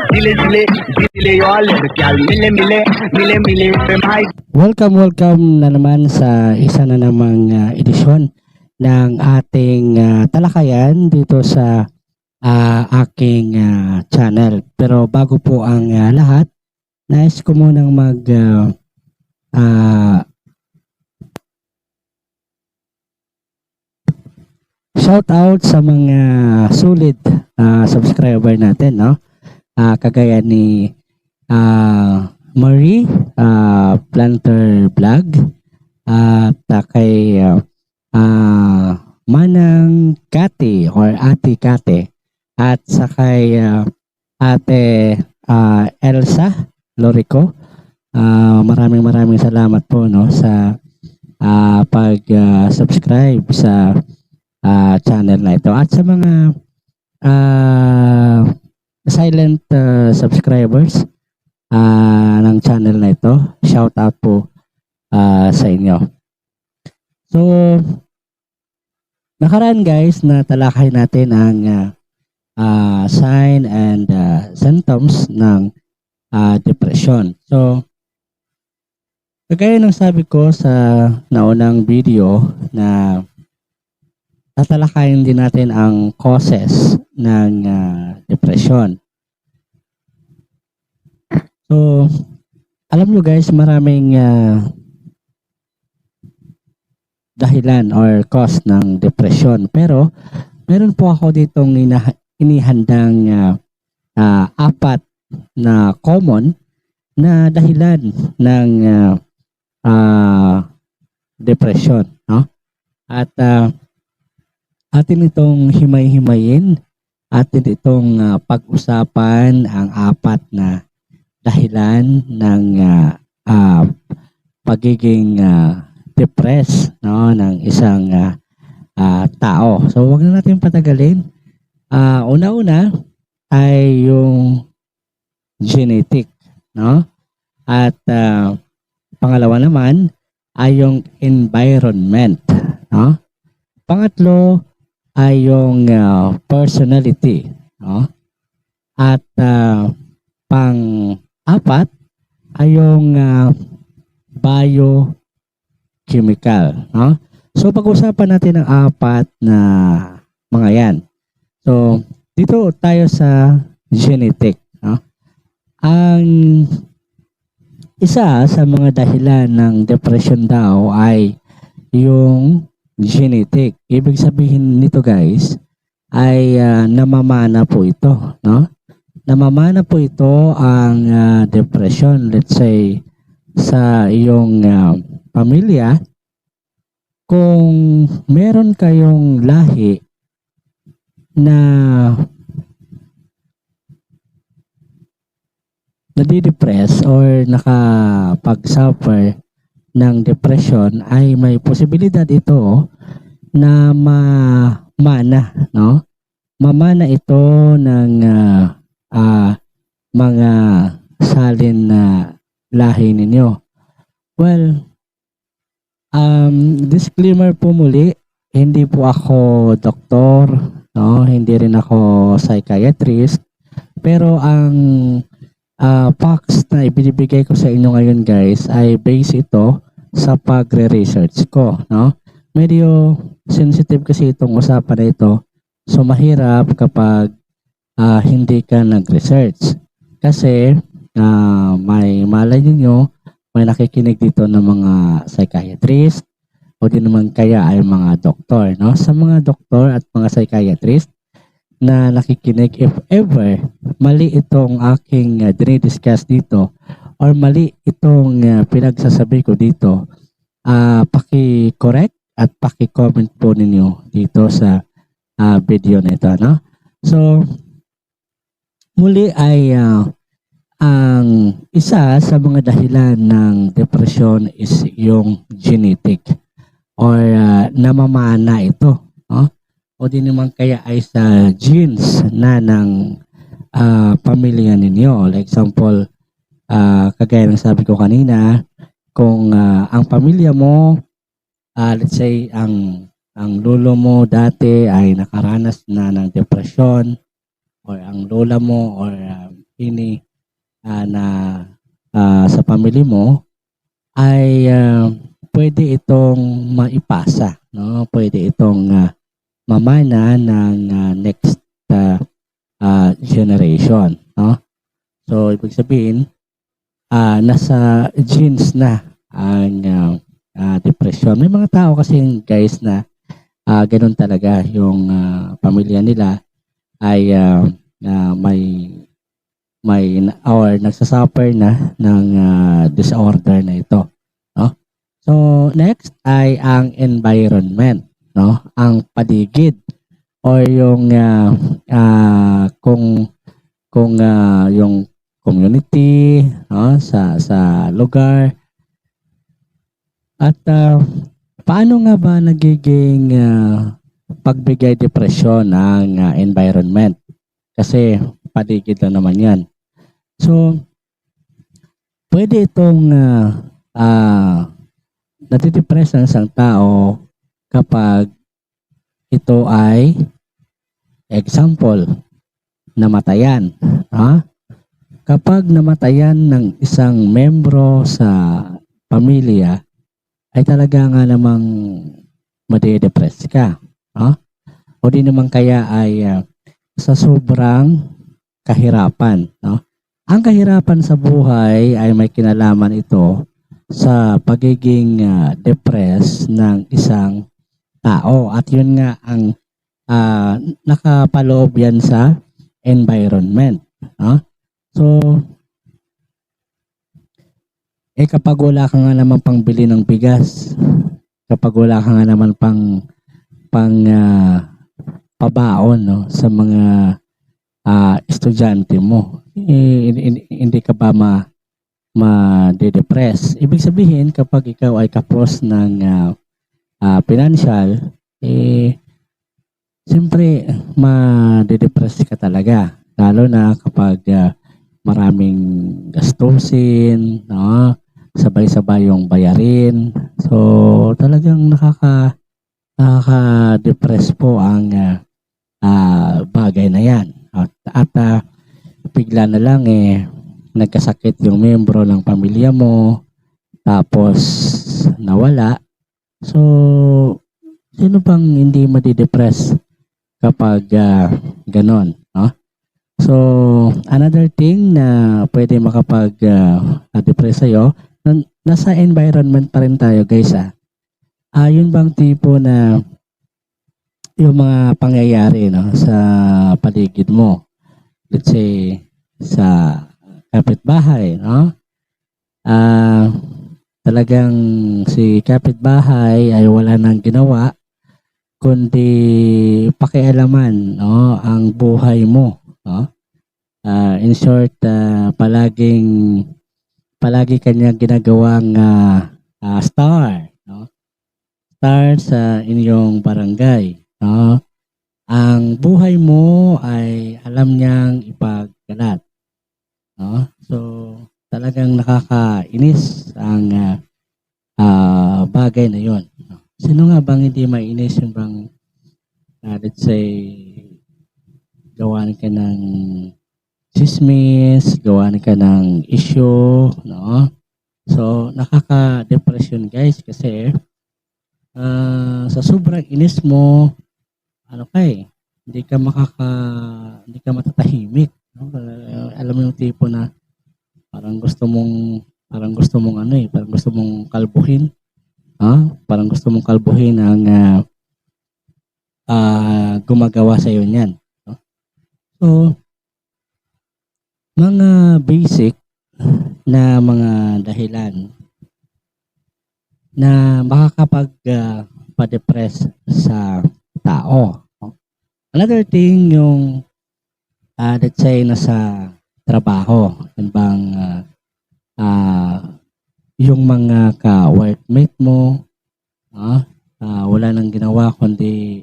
Zile zile, zile yo aler, gyal mile mile, mile mile, my. Welcome na naman sa isa na namang edisyon ng ating talakayan dito sa aking channel. Pero bago po ang lahat, nais ko munang shout out sa mga sulit subscriber natin, no? Kagaya ni Marie Planter Vlog at kay Manang Kati or Ate Kate at sa kay Ate Elsa Lorico. Maraming salamat po, no, sa pag-subscribe sa channel na ito at sa mga silent subscribers ng channel na ito. Shout out po sa inyo. So, nakaraan guys, na talakay natin ang sign and symptoms ng depression. So, kagaya ng sabi ko sa naunang video na tatalakayin din natin ang causes ng depression. So, alam nyo guys, maraming dahilan or cause ng depression. Pero, meron po ako ditong inihandang apat na common na dahilan ng depression. No? At atin itong himay-himayin, atin itong pag-usapan ang apat na dahilan ng pagiging depressed, no, ng isang tao. So wag na natin patagalin. Una-una ay yung genetic, no? At pangalawa naman ay yung environment, no? Pangatlo ay yung personality, no? At pang-apat ay yung biochemical, no? So pag-usapan natin ang apat na mga yan. So dito tayo sa genetic, no? Ang isa sa mga dahilan ng depression daw ay yung genetic. Ibig sabihin nito guys ay namamana po ito, no? Namamana po ito ang depression, let's say sa iyong pamilya. Kung meron kayong lahi na nadidepress or nakapag-suffer ng depression, ay may posibilidad ito na mamana, no? Mamana ito ng mga salin na lahi ninyo. Well, disclaimer po muli, hindi po ako doktor, no? Hindi rin ako psychiatrist, pero ang facts na ibinibigay ko sa inyo ngayon guys ay base ito sa pagre-research ko, no? Medyo sensitive kasi itong usapan na ito, so mahirap kapag hindi ka nag-research kasi may malay ninyo may nakikinig dito ng mga psychiatrist o di naman kaya ay mga doktor, no? Sa mga doktor at mga psychiatrist na nakikinig, if ever mali itong aking dinidiscuss dito or mali itong pinagsasabi ko dito, paki-correct at paki-comment po ninyo dito sa video na ito, no? So, muli ay ang isa sa mga dahilan ng depression is yung genetic or namamana ito, no? O di naman kaya ay sa genes na ng pamilya ninyo. Like example, kagaya ng sabi ko kanina, kung ang pamilya mo, let's say ang lolo mo dati ay nakaranas na ng depression, or ang lola mo or ini na sa family mo ay pwede itong maipasa, no? Pwede itong mamana ng next generation, no? So ibig sabihin nasa genes na ang depression. May mga tao kasi guys na ganun talaga yung pamilya nila ay may or nagsasuffer na ng disorder na ito, no? So next ay ang environment, no? Ang paligid or yung kung yung community, no? Sa lugar. At paano nga ba nagiging pagbigay depresyon ng environment? Kasi paligid lang naman yan. So, pwede itong natidepress ng isang tao kapag ito ay example, namatayan. Kapag namatayan ng isang membro sa pamilya, ay talaga nga namang madidepress ka. O di naman kaya ay sa sobrang kahirapan. No? Ang kahirapan sa buhay ay may kinalaman ito sa pagiging depressed ng isang tao. At yun nga ang nakapaloob yan sa environment. No? So, kapag wala ka nga naman pangbili ng bigas, kapag wala ka nga naman pang pabaon, no, sa mga estudyante mo, hindi ka ba ma-depress? Ibig sabihin, kapag ikaw ay kapos ng financial, siyempre, ma-depress ka talaga. Lalo na kapag maraming gastusin, no? Sabay-sabay yung bayarin. So, talagang nakaka-depress po ang bagay na yan. At bigla na lang nagkasakit yung membro ng pamilya mo, tapos nawala. So, sino bang hindi madidepress kapag ganon, no? So, another thing na pwede makapag-depress sa'yo, nasa environment pa rin tayo, guys. Yun bang tipo na yung mga pangyayari, no, sa paligid mo? Let's say, sa kapitbahay, no? Talagang si kapitbahay ay wala nang ginawa kundi pakialaman, no, ang buhay mo, no? In short, palagi kanya ginagawang star, no? Star sa inyong barangay, no? Ang buhay mo ay alam niyang ipagkalat, no? So, talagang nakakainis ang bagay na yon. Sino nga bang hindi mainis yung bang let's say gawan ka ng chismis, gawan ka ng issue, no? So, nakaka-depression, guys, kasi sa sobrang inis mo, hindi ka matatahimik, no? Alam mo yung tipo na parang gusto mong kalbuhin, parang gusto mong kalbuhin ang gumagawa sa iyo niyan, no? So, mga basic na mga dahilan na makakapag-pa-depress sa tao. Another thing, yung let's say nasa trabaho, yun bang yung mga ka-workmate mo wala nang ginawa kundi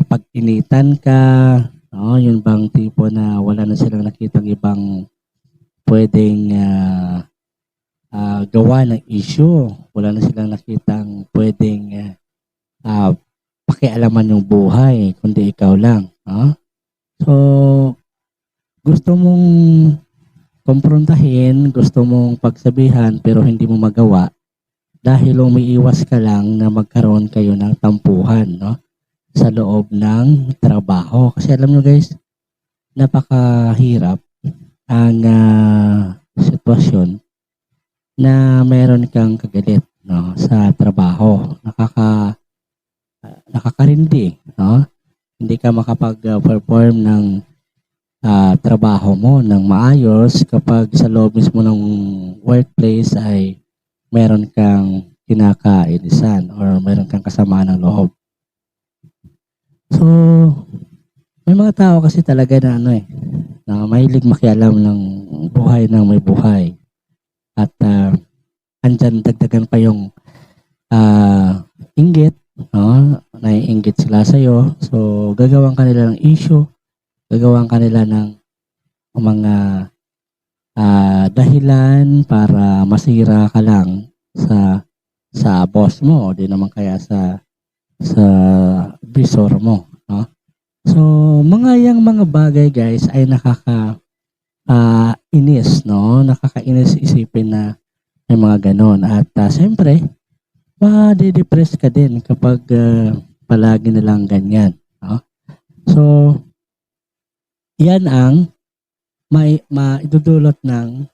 pag-initan ka, no? Yun bang tipo na wala na silang nakitang ibang pwedeng gawa ng issue, wala na silang nakitang pwedeng pakialaman yung buhay kundi ikaw lang, no? So, gusto mong kumprontahin, gusto mong pagsabihan pero hindi mo magawa dahil umiiwas ka lang na magkaroon kayo ng tampuhan, no? Sa loob ng trabaho. Kasi alam nyo guys, napakahirap ang sitwasyon na meron kang kagalit, no, sa trabaho. Nakakarindi, no? Hindi ka makapag-perform ng trabaho mo ng maayos kapag sa loob mismo ng workplace ay meron kang kinakainisan or meron kang kasamaan ng loob. So, may mga tao kasi talaga na na mahilig makialam ng buhay ng may buhay. At andyan dagdagan pa yung inggit, no? Naiinggit sila sa'yo. So, gagawan kanila ng issue, gagawan kanila ng mga dahilan para masira ka lang sa boss mo, o di naman kaya sa visor mo, no? So, mga bagay guys ay inis, no? Nakakainis isipin na may mga ganon. At siyempre, ma-depress ka din kapag palagi na lang ganyan, no? So, yan ang maidudulot ng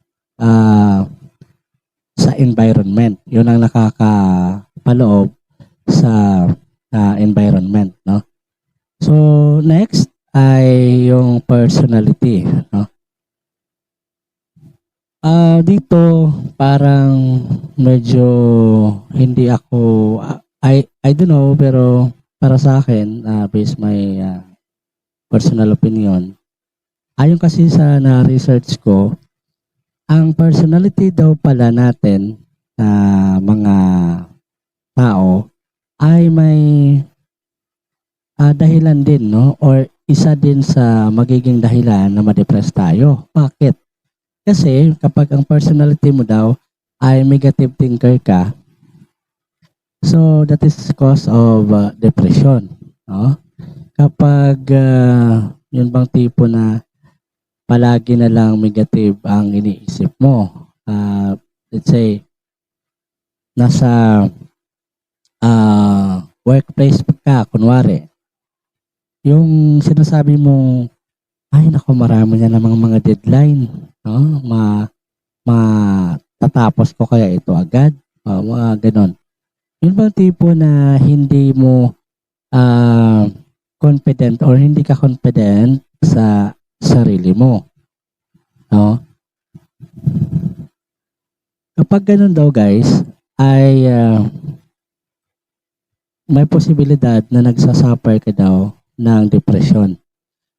sa environment. Yun ang nakakapaloob sa environment, no? So, next ay yung personality, no? Dito parang medyo hindi ako I don't know, pero para sa akin, based my personal opinion, ayon kasi sa na-research ko, ang personality daw pala natin na mga tao ay may dahilan din, no? Or isa din sa magiging dahilan na ma-depress tayo. Bakit? Kasi kapag ang personality mo daw ay negative thinker ka, so that is cause of depression, no? Kapag yun bang tipo na palagi na lang negative ang iniisip mo, let's say nasa workplace ka, kunwari, yung sinasabi mong ay nako, marami na namang mga deadline, no? Matatapos ko kaya ito agad, mga ganon. Yun bang tipo na hindi mo confident or hindi ka confident sa sarili mo, no? Kapag ganun daw guys, ay may posibilidad na nagsasuffer ka daw ng depression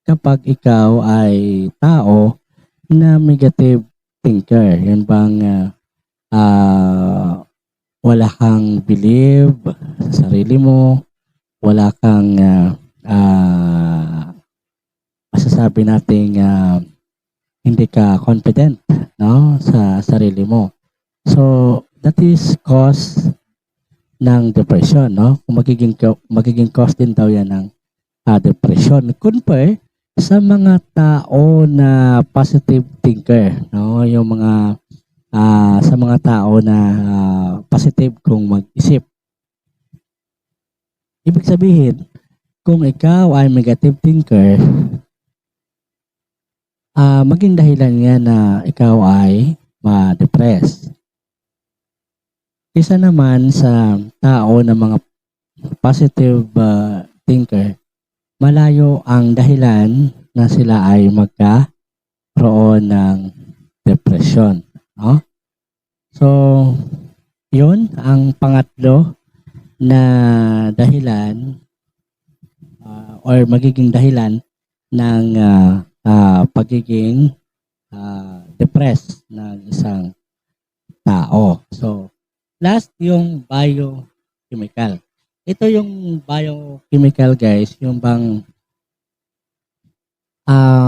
kapag ikaw ay tao na negative thinker. Yun bang wala kang believe sa sarili mo, wala kang masasabi nating hindi ka confident, no, sa sarili mo. So that is cause ng depression, no? Kung magiging cause din daw yan ng depression. Compare sa mga tao na positive thinker, no? Yung mga sa mga tao na positive kung mag-isip. Ibig sabihin, kung ikaw ay negative thinker, maging dahilan nga na ikaw ay ma-depress. Isa naman sa tao na mga positive thinker, malayo ang dahilan na sila ay magkaroon ng depression, no? So, yun ang pangatlo na dahilan or magiging dahilan ng pagiging depressed ng isang tao. So, last yung biochemical. Ito yung biochemical guys, yung bang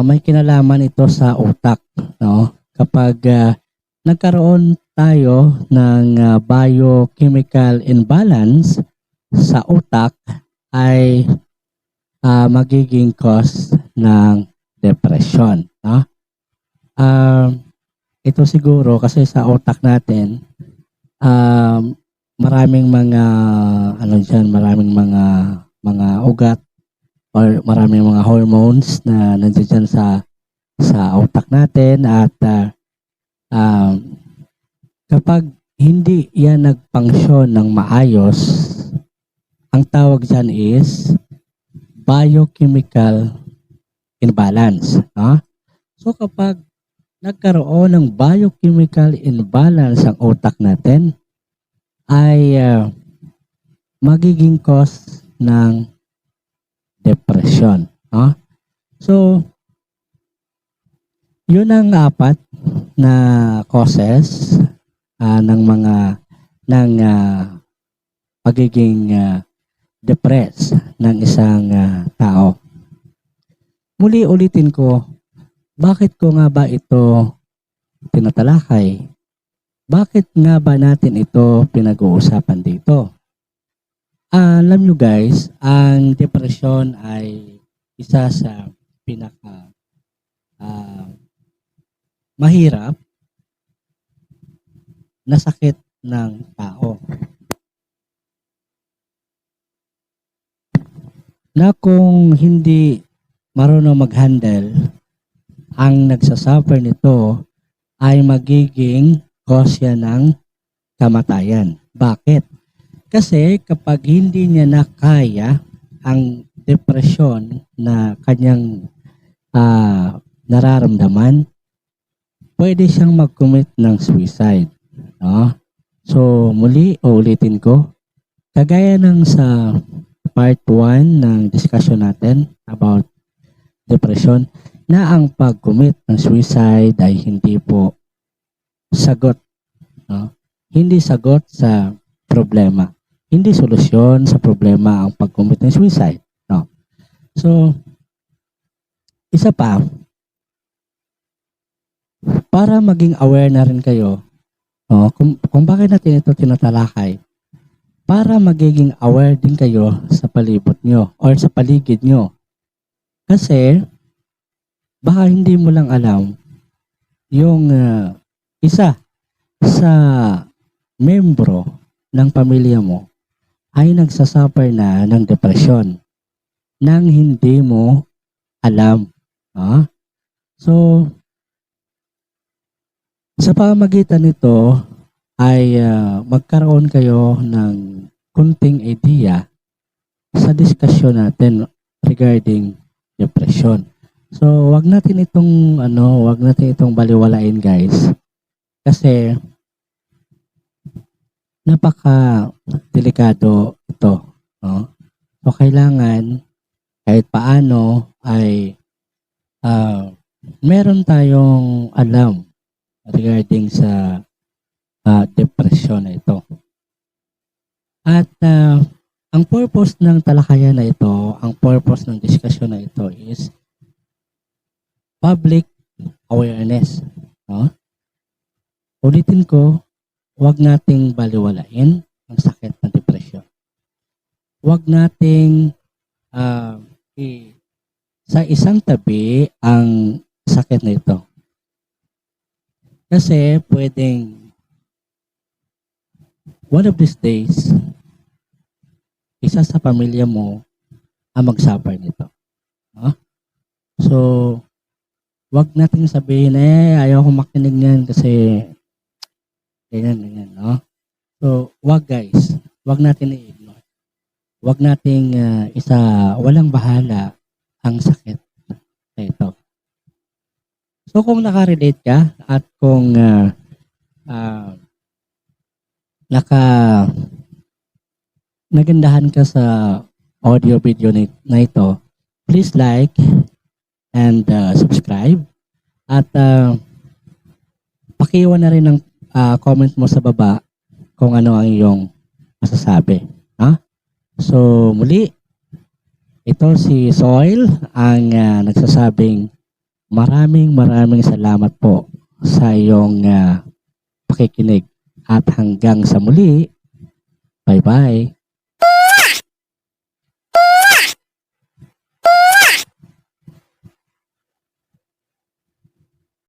may kinalaman ito sa utak, no? Kapag nagkaroon tayo ng biochemical imbalance sa utak ay magiging cause ng depression, no? ito siguro kasi sa utak natin, maraming mga ano diyan, maraming mga ugat or maraming mga hormones na nandiyan sa utak natin at kapag hindi yan nagpunksyon ng maayos, ang tawag diyan is biochemical imbalance. No? So kapag nagkaroon ng biochemical imbalance ang utak natin, ay magiging cause ng depression. No? So, yun ang 4 na causes ng pagiging depressed ng isang tao. Muli ulitin ko, bakit ko nga ba ito tinatalakay? Bakit nga ba natin ito pinag-uusapan dito? Alam nyo guys, ang depression ay isa sa pinaka mahirap na sakit ng tao. Na kung hindi marunong mag-handle, ang nagsasuffer nito ay magiging cause yan ng kamatayan. Bakit? Kasi kapag hindi niya nakaya ang depresyon na kanyang nararamdaman, pwede siyang mag-commit ng suicide. No? So, muli, ulitin ko, kagaya ng sa part 1 ng discussion natin about depression, na ang pag-commit ng suicide ay hindi po sagot. No? Hindi sagot sa problema. Hindi solusyon sa problema ang pag-commit ng suicide. No? So, isa pa, para maging aware na rin kayo, no, kung bakit natin ito tinatalakay, para magiging aware din kayo sa palibot nyo or sa paligid nyo. Kasi, baka hindi mo lang alam yung isa sa membro ng pamilya mo ay nagsasuffer na ng depresyon nang hindi mo alam. No? So, sa pamamagitan nito ay magkaroon kayo ng kunting idea sa diskusyon natin regarding depression. So, wag natin itong baliwalain guys. Kasi napaka delikado ito, no? So, kailangan kahit paano ay meron tayong alam regarding sa depression na ito. At ang purpose ng talakayan na ito, ang purpose ng discussion na ito is public awareness. No? Ulitin ko, huwag nating baliwalain ang sakit ng depression. Huwag nating sa isang tabi ang sakit na ito. Kasi pwedeng one of these days, isa sa pamilya mo ang mag-suffer nito. No? So, wag nating sabihin, ayaw ko makinig niyan kasi ganyan, no? So, wag guys, wag natin i-ignore. Wag nating walang bahala ang sakit na ito. So, kung nakarelate ka at kung nagandahan ka sa audio video na ito, please like and subscribe at pakiiwan na rin ng comment mo sa baba kung ano ang iyong masasabi. Ha? So muli, ito si Soil ang nagsasabing maraming salamat po sa iyong pakikinig at hanggang sa muli, bye-bye.